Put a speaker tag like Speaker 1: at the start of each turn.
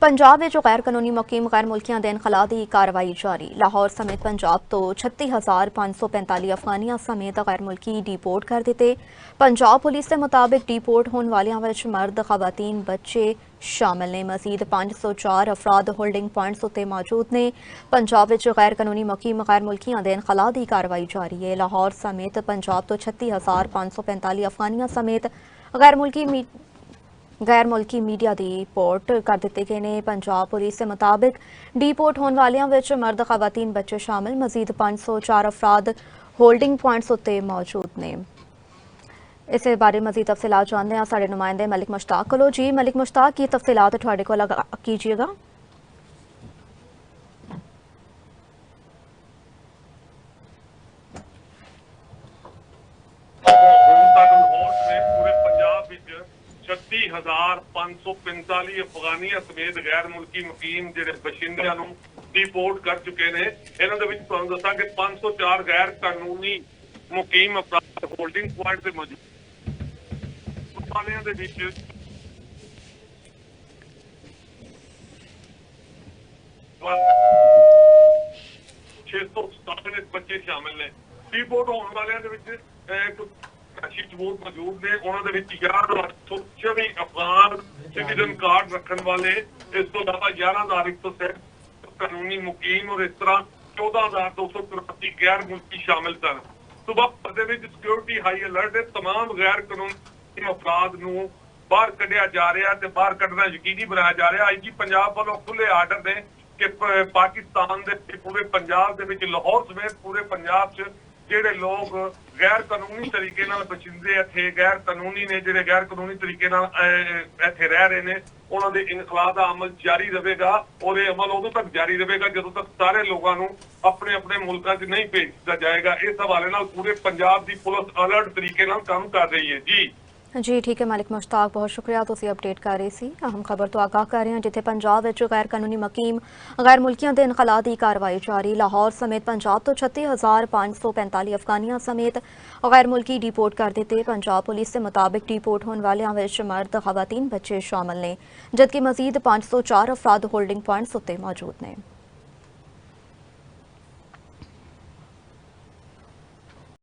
Speaker 1: पंजाब में गैर कानूनी मुकीम गैर मुल्कियां दे इनखला की कार्रवाई जारी। लाहौर समेत पंजाब तो 36,545 अफगानियां समेत गैर मुल्की डिपोर्ट कर दिते। पंजाब पुलिस के मुताबिक डिपोर्ट होने वालियां विच मर्द, खवातीन, बच्चे शामिल ने। मजीद 504 अफराद होल्डिंग पॉइंट्स उत्ते मौजूद ने। पंजाब विच गैर कानूनी मुकीम गैर मुल्कियां दे इनखला की कार्रवाई जारी है। लाहौर समेत पंजाब तो 36,545 अफगानियां समेत गैर मुल्की मीडिया की रिपोर्ट कर दिते गए ने। पंजाब पुलिस के मुताबिक डिपोर्ट होने वालियां विच मर्द, खवातीन, बच्चे शामिल। मजीद 504 अफराद होल्डिंग पॉइंट्स उत्ते मौजूद ने। इस बारे मजीद तफसीलात जानते हैं साढ़े नुमाइंदे मलिक मुश्ताक कोलों। जी मलिक मुश्ताक, की तफसीलात तुहाडे कोल कीजिएगा।
Speaker 2: पूरे पंजाब 36,545 अफगानियां समेत गैर मुल्की मुकीम जिहड़े बशिंदियां नूं डिपोर्ट कर चुके हैं। इन्हां दे विच तुहानूं दस्सां कि 504 गैर कानूनी मुकीम अपराध होल्डिंग पॉइंट ते मौजूद वालियां दे विच 657 बच्चे शामिल ने। डिपोर्ट होने वालियां दे विच सबूत मौजूद ने। उन्होंने 11,824 अफगान सिटीजन कार्ड रखने वाले, इस तो इलावा 11,160 कानूनी मुकीम और इस तरह 14,283 गैर मुल्की शामिल सन। सुबह सिक्योरिटी हाई अलर्ट है। तमाम गैर कानूनी अफराद नूं बाहर कढ़िया जा रहा है, बाहर कढ़ना यकीनी बनाया जा रहा। IG पंजाब वालों खुले आर्डर ने कि पाकिस्तान के पूरे पंजाब के लाहौर समेत पूरे पंजाब च ਜਿਹੜੇ ਲੋਕ गैर कानूनी तरीके नाल बशिंदे इत्थे गैर कानूनी ने, ਜਿਹੜੇ गैर कानूनी तरीके नाल इत्थे रह रहे ने, ਉਹਨਾਂ ਦੇ ਇਨਖਲਾ ਦਾ ਅਮਲ ਜਾਰੀ ਰਹੇਗਾ। और ये अमल उदों तक जारी रहेगा ਜਦੋਂ तक सारे लोगों ਨੂੰ अपने अपने मुल्कों च नहीं भेज दिता जाएगा। इस हवाले नाल पूरे पंजाब की पुलिस अलर्ट तरीके नाल काम कर रही है। जी
Speaker 1: ठीक है मलिक मुश्ताक, बहुत शुक्रिया। तुसीं अपडेट कर रहे सी। अहम खबर तो आगाह कर रहे हैं जिथे पंजाब विच गैर कानूनी मुकीम गैर मुल्कियां दे इनखला की कार्रवाई जारी। लाहौर समेत पंजाब तो 36,545 अफगानियां समेत गैर मुल्की डिपोर्ट कर दिते। पंजाब पुलिस के मुताबिक डिपोर्ट होने वालियां विच मर्द, खवातीन, बच्चे शामिल ने, जबकि मजीद 504 अफराद होल्डिंग पॉइंट्स उत्ते मौजूद ने।